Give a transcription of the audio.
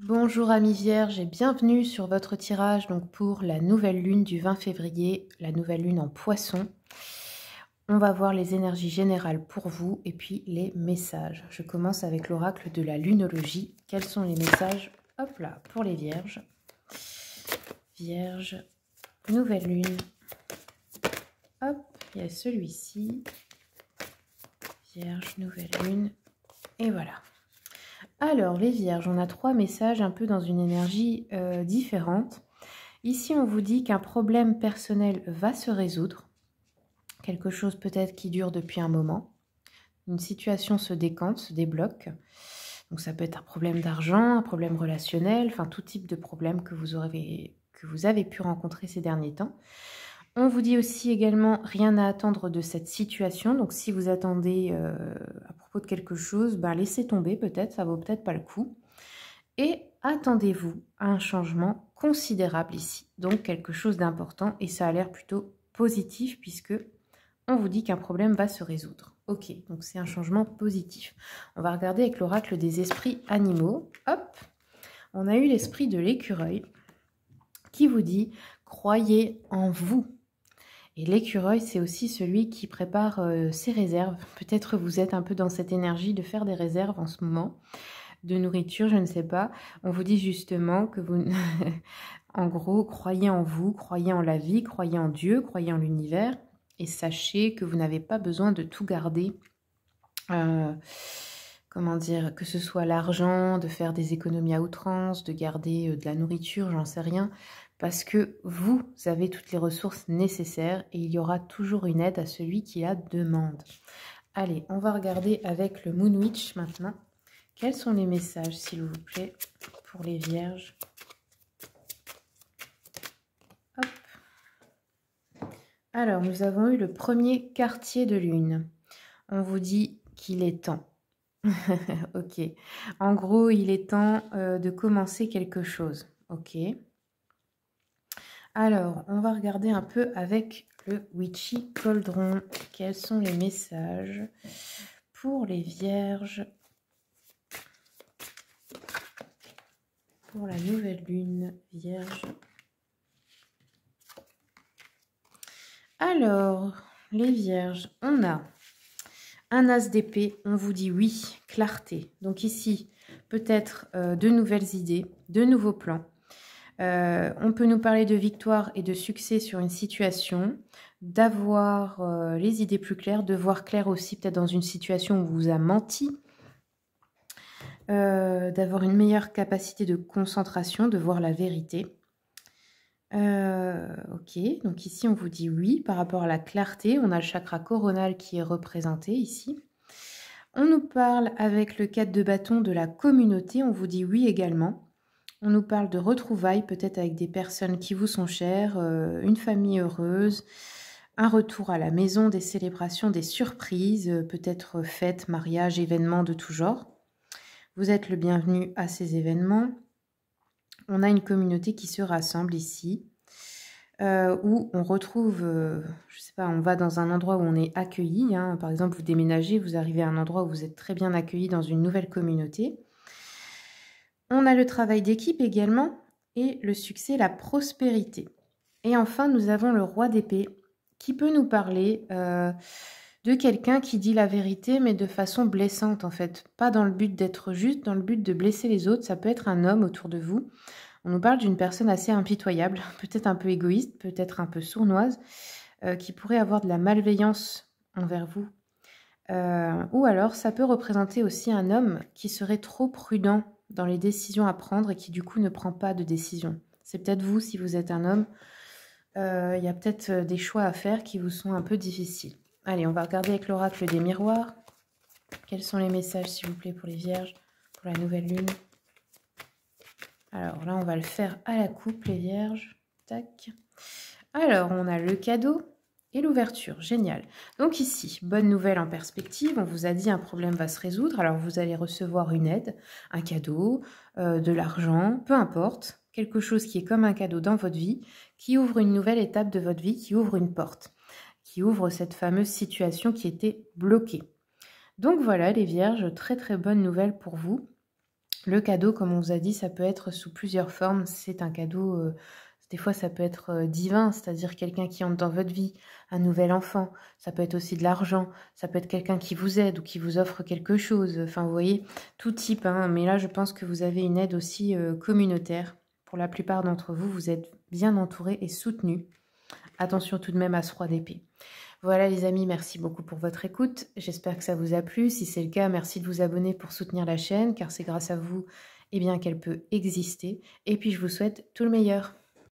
Bonjour amis vierges et bienvenue sur votre tirage donc pour la nouvelle lune du 20 février, la nouvelle lune en poisson. On va voir les énergies générales pour vous et puis les messages. Je commence avec l'oracle de la lunologie. Quels sont les messages? Hop là, pour les vierges. Vierge, nouvelle lune. Hop, il y a celui-ci. Vierge, nouvelle lune. Et voilà. Alors, les vierges, on a 3 messages un peu dans une énergie différente. Ici, on vous dit qu'un problème personnel va se résoudre. Quelque chose peut-être qui dure depuis un moment. Une situation se décante, se débloque. Donc, ça peut être un problème d'argent, un problème relationnel, enfin tout type de problème que vous avez pu rencontrer ces derniers temps. On vous dit aussi également rien à attendre de cette situation. Donc, si vous attendez à propos de quelque chose, laissez tomber peut-être, ça vaut peut-être pas le coup. Et attendez-vous à un changement considérable ici. Donc, quelque chose d'important et ça a l'air plutôt positif puisque on vous dit qu'un problème va se résoudre. Ok, donc c'est un changement positif. On va regarder avec l'oracle des esprits animaux. Hop, on a eu l'esprit de l'écureuil qui vous dit « Croyez en vous ». Et l'écureuil, c'est aussi celui qui prépare ses réserves. Peut-être vous êtes un peu dans cette énergie de faire des réserves en ce moment, de nourriture, je ne sais pas. On vous dit justement que vous, en gros, croyez en vous, croyez en la vie, croyez en Dieu, croyez en l'univers. Et sachez que vous n'avez pas besoin de tout garder. Comment dire, que ce soit l'argent, de faire des économies à outrance, de garder de la nourriture, j'en sais rien. Parce que vous avez toutes les ressources nécessaires et il y aura toujours une aide à celui qui la demande. Allez, on va regarder avec le Moon Witch maintenant. Quels sont les messages, s'il vous plaît, pour les vierges? Hop. Alors, nous avons eu le premier quartier de lune. On vous dit qu'il est temps. Ok. En gros, il est temps de commencer quelque chose. Ok. Alors, on va regarder un peu avec le Witchy Cauldron. Quels sont les messages pour les vierges pour la nouvelle lune vierge? Alors, les vierges, on a un as d'épée, on vous dit oui, clarté. Donc ici, peut-être de nouvelles idées, de nouveaux plans. On peut nous parler de victoire et de succès sur une situation, d'avoir les idées plus claires, de voir clair aussi peut-être dans une situation où on vous a menti, d'avoir une meilleure capacité de concentration, de voir la vérité. Ok, donc ici on vous dit oui par rapport à la clarté. On a le chakra coronal qui est représenté ici. On nous parle avec le 4 de bâton de la communauté. On vous dit oui également. On nous parle de retrouvailles, peut-être avec des personnes qui vous sont chères, une famille heureuse, un retour à la maison, des célébrations, des surprises, peut-être fêtes, mariages, événements de tout genre. Vous êtes le bienvenu à ces événements. On a une communauté qui se rassemble ici, où on retrouve, je sais pas, on va dans un endroit où on est accueilli. Hein. Par exemple, vous déménagez, vous arrivez à un endroit où vous êtes très bien accueilli dans une nouvelle communauté. On a le travail d'équipe également et le succès, la prospérité. Et enfin, nous avons le roi d'épée qui peut nous parler de quelqu'un qui dit la vérité mais de façon blessante en fait. Pas dans le but d'être juste, dans le but de blesser les autres. Ça peut être un homme autour de vous. On nous parle d'une personne assez impitoyable, peut-être un peu égoïste, peut-être un peu sournoise, qui pourrait avoir de la malveillance envers vous. Ou alors, ça peut représenter aussi un homme qui serait trop prudent dans les décisions à prendre et qui du coup ne prend pas de décision. C'est peut-être vous si vous êtes un homme. Il y a peut-être des choix à faire qui vous sont un peu difficiles. Allez, on va regarder avec l'oracle des miroirs. Quels sont les messages, s'il vous plaît, pour les vierges, pour la nouvelle lune? Alors là, on va le faire à la coupe, les vierges. Tac. Alors, on a le cadeau et l'ouverture. Génial. Donc ici, bonne nouvelle en perspective. On vous a dit un problème va se résoudre. Alors, vous allez recevoir une aide, un cadeau, de l'argent, peu importe. Quelque chose qui est comme un cadeau dans votre vie, qui ouvre une nouvelle étape de votre vie, qui ouvre une porte, qui ouvre cette fameuse situation qui était bloquée. Donc voilà, les vierges, très très bonne nouvelle pour vous. Le cadeau, comme on vous a dit, ça peut être sous plusieurs formes. C'est un cadeau, des fois ça peut être divin, c'est-à-dire quelqu'un qui entre dans votre vie, un nouvel enfant. Ça peut être aussi de l'argent, ça peut être quelqu'un qui vous aide ou qui vous offre quelque chose. Enfin, vous voyez, tout type, hein. Mais là, je pense que vous avez une aide aussi communautaire. Pour la plupart d'entre vous, vous êtes bien entourés et soutenus. Attention tout de même à ce roi d'épée. Voilà les amis, merci beaucoup pour votre écoute. J'espère que ça vous a plu. Si c'est le cas, merci de vous abonner pour soutenir la chaîne, car c'est grâce à vous, eh bien, qu'elle peut exister. Et puis je vous souhaite tout le meilleur.